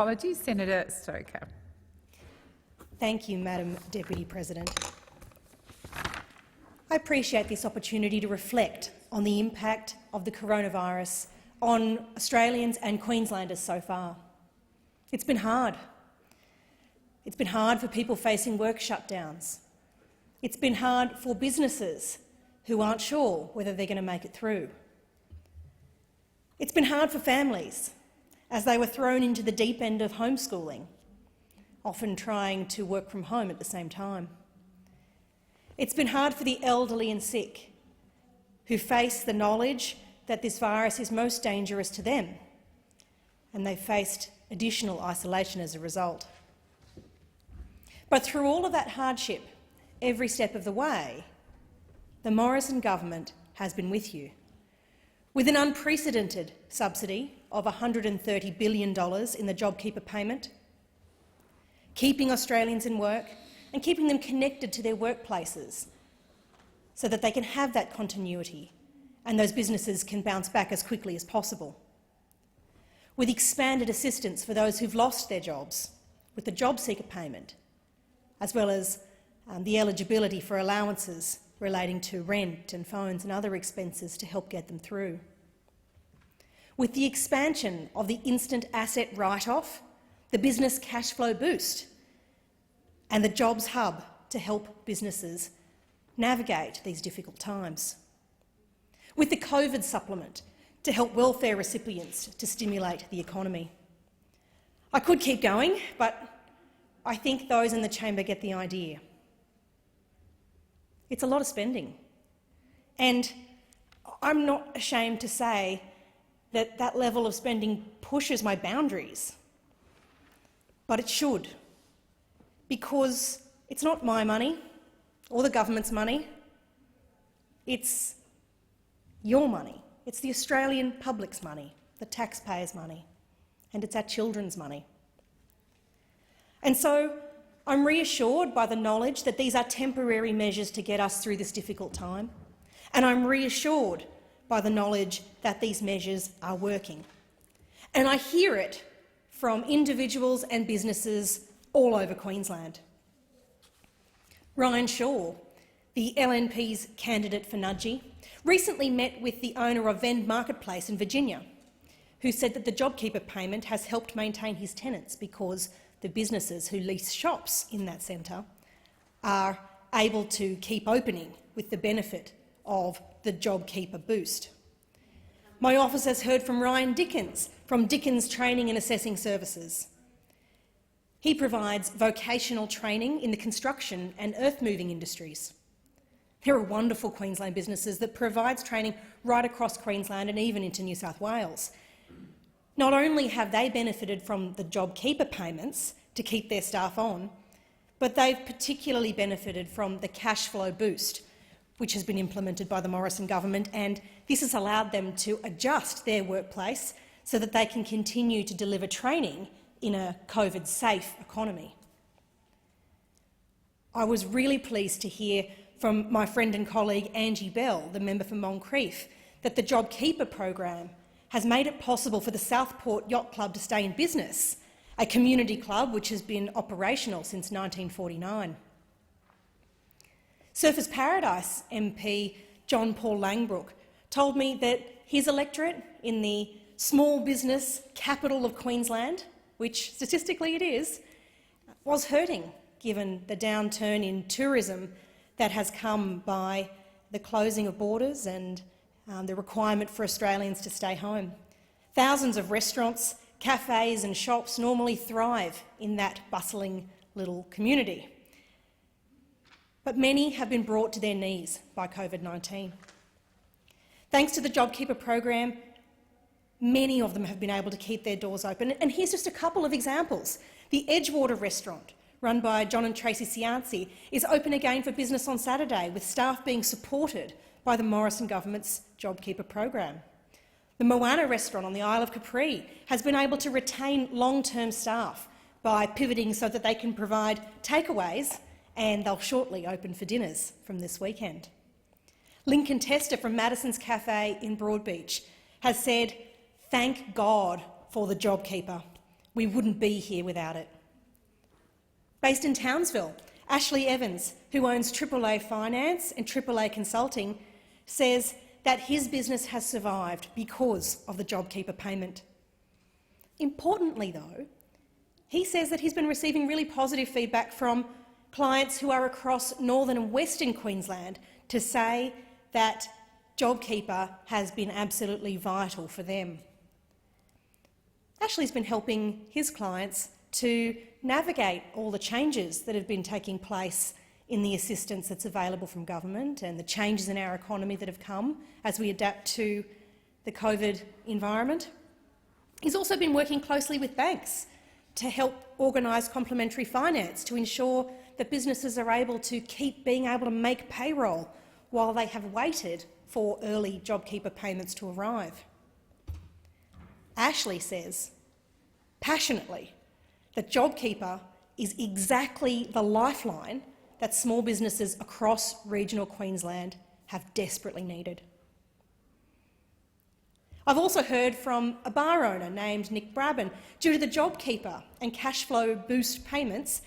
Apologies, Senator Stoker. Thank you, Madam Deputy President. I appreciate this opportunity to reflect on the impact of the coronavirus on Australians and Queenslanders so far. It's been hard. It's been hard for people facing work shutdowns. It's been hard for businesses who aren't sure whether they're going to make it through. It's been hard for families as they were thrown into the deep end of homeschooling, often trying to work from home at the same time. It's been hard for the elderly and sick, who face the knowledge that this virus is most dangerous to them, and they've faced additional isolation as a result. But through all of that hardship, every step of the way, the Morrison government has been with you, with an unprecedented subsidy of $130 billion in the JobKeeper payment, keeping Australians in work and keeping them connected to their workplaces so that they can have that continuity and those businesses can bounce back as quickly as possible, with expanded assistance for those who've lost their jobs, with the JobSeeker payment, as well as the eligibility for allowances relating to rent and phones and other expenses to help get them through. With the expansion of the instant asset write-off, the business cash flow boost and the Jobs Hub to help businesses navigate these difficult times. With the COVID supplement to help welfare recipients to stimulate the economy. I could keep going, but I think those in the chamber get the idea. It's a lot of spending, and I'm not ashamed to say that that level of spending pushes my boundaries, but it should, because it's not my money or the government's money, it's your money. It's the Australian public's money, the taxpayers' money, and it's our children's money. And so I'm reassured by the knowledge that these are temporary measures to get us through this difficult time, and I'm reassured by the knowledge that these measures are working. And I hear it from individuals and businesses all over Queensland. Ryan Shaw, the LNP's candidate for Nudgee, recently met with the owner of Vend Marketplace in Virginia, who said that the JobKeeper payment has helped maintain his tenants because the businesses who lease shops in that centre are able to keep opening with the benefit of the JobKeeper boost. My office has heard from Ryan Dickens from Dickens Training and Assessing Services. He provides vocational training in the construction and earth-moving industries. There are wonderful Queensland businesses that provides training right across Queensland and even into New South Wales. Not only have they benefited from the JobKeeper payments to keep their staff on, but they've particularly benefited from the cash flow boost, which has been implemented by the Morrison government, and this has allowed them to adjust their workplace so that they can continue to deliver training in a COVID-safe economy. I was really pleased to hear from my friend and colleague Angie Bell, the member for Moncrief, that the JobKeeper program has made it possible for the Southport Yacht Club to stay in business, a community club which has been operational since 1949. Surfers Paradise MP John Paul Langbrook told me that his electorate in the small business capital of Queensland, which statistically it is, was hurting given the downturn in tourism that has come by the closing of borders and the requirement for Australians to stay home. Thousands of restaurants, cafes and shops normally thrive in that bustling little community. But many have been brought to their knees by COVID-19. Thanks to the JobKeeper program, many of them have been able to keep their doors open. And here's just a couple of examples. The Edgewater restaurant, run by John and Tracy Cianci, is open again for business on Saturday, with staff being supported by the Morrison government's JobKeeper program. The Moana restaurant on the Isle of Capri has been able to retain long-term staff by pivoting so that they can provide takeaways, and they'll shortly open for dinners from this weekend. Lincoln Tester from Madison's Cafe in Broadbeach has said, "Thank God for the JobKeeper. We wouldn't be here without it. Based in Townsville, Ashley Evans, who owns AAA Finance and AAA Consulting, says that his business has survived because of the JobKeeper payment. Importantly, though, he says that he's been receiving really positive feedback from clients who are across northern and western Queensland to say that JobKeeper has been absolutely vital for them. Ashley's been helping his clients to navigate all the changes that have been taking place in the assistance that's available from government and the changes in our economy that have come as we adapt to the COVID environment. He's also been working closely with banks to help organise complementary finance to ensure that businesses are able to keep being able to make payroll while they have waited for early JobKeeper payments to arrive. Ashley says passionately that JobKeeper is exactly the lifeline that small businesses across regional Queensland have desperately needed. I've also heard from a bar owner named Nick Brabin. Due to the JobKeeper and cash flow boost payments,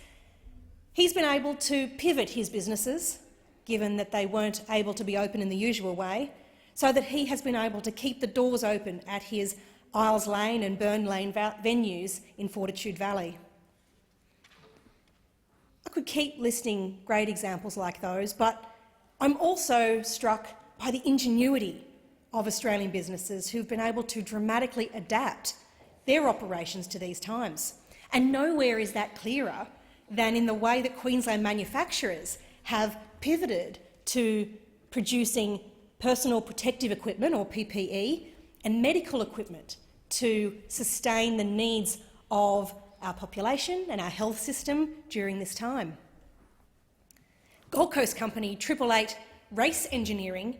he's been able to pivot his businesses, given that they weren't able to be open in the usual way, so that he has been able to keep the doors open at his Isles Lane and Burn Lane venues in Fortitude Valley. I could keep listing great examples like those, but I'm also struck by the ingenuity of Australian businesses who've been able to dramatically adapt their operations to these times. And nowhere is that clearer than in the way that Queensland manufacturers have pivoted to producing personal protective equipment, or PPE, and medical equipment to sustain the needs of our population and our health system during this time. Gold Coast company 888 Race Engineering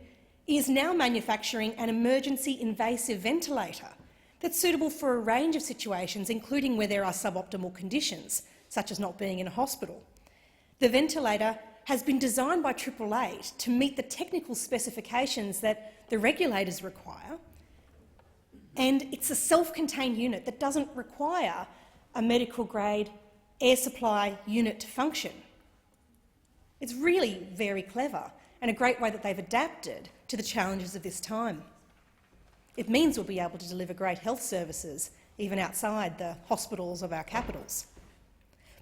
is now manufacturing an emergency invasive ventilator that's suitable for a range of situations, including where there are suboptimal conditions, such as not being in a hospital. The ventilator has been designed by 888 to meet the technical specifications that the regulators require, and it's a self-contained unit that doesn't require a medical-grade air supply unit to function. It's really very clever and a great way that they've adapted to the challenges of this time. It means we'll be able to deliver great health services even outside the hospitals of our capitals.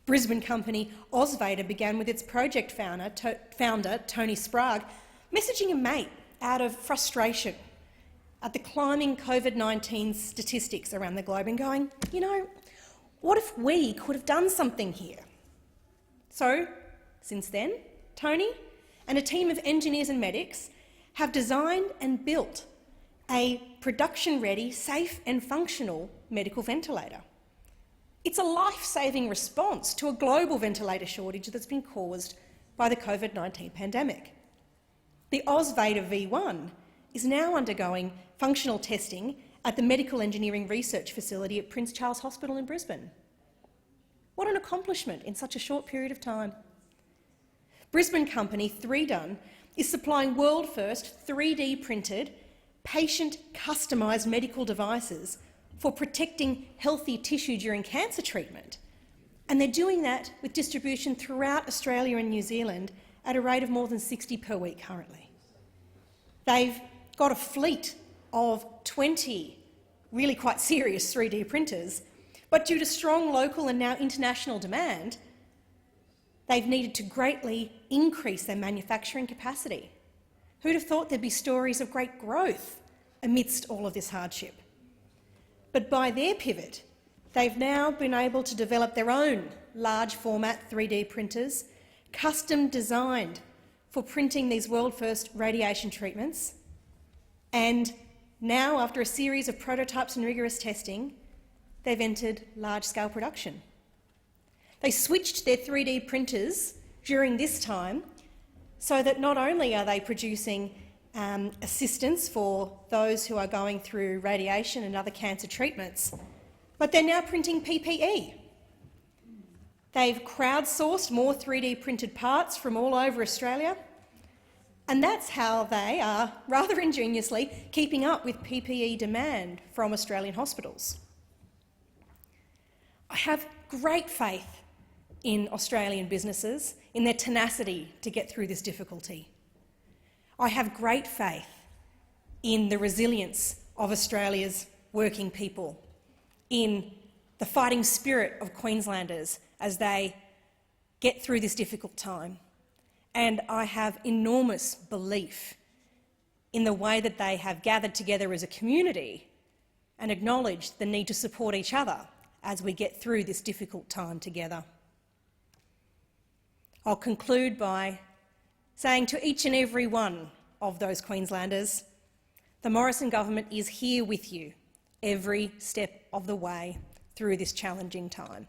Brisbane company Ozvader began with its project founder, Tony Sprague, messaging a mate out of frustration at the climbing COVID-19 statistics around the globe and going, you know, what if we could have done something here? So, since then, Tony and a team of engineers and medics have designed and built a production-ready, safe and functional medical ventilator. It's a life-saving response to a global ventilator shortage that's been caused by the COVID-19 pandemic. The Ozvader V1 is now undergoing functional testing at the Medical Engineering Research Facility at Prince Charles Hospital in Brisbane. What an accomplishment in such a short period of time. Brisbane company 3Done is supplying world-first 3D printed, patient-customised medical devices for protecting healthy tissue during cancer treatment. And they're doing that with distribution throughout Australia and New Zealand at a rate of more than 60 per week currently. They've got a fleet of 20 really quite serious 3D printers, but due to strong local and now international demand, they've needed to greatly increase their manufacturing capacity. Who'd have thought there'd be stories of great growth amidst all of this hardship? But by their pivot, they've now been able to develop their own large format 3D printers, custom designed for printing these world-first radiation treatments. And now, after a series of prototypes and rigorous testing, they've entered large-scale production. They switched their 3D printers during this time so that not only are they producing assistance for those who are going through radiation and other cancer treatments, but they're now printing PPE. They've crowdsourced more 3D printed parts from all over Australia, and that's how they are, rather ingeniously, keeping up with PPE demand from Australian hospitals. I have great faith in Australian businesses, in their tenacity to get through this difficulty. I have great faith in the resilience of Australia's working people, in the fighting spirit of Queenslanders as they get through this difficult time. And I have enormous belief in the way that they have gathered together as a community and acknowledged the need to support each other as we get through this difficult time together. I'll conclude by saying to each and every one of those Queenslanders, the Morrison government is here with you every step of the way through this challenging time.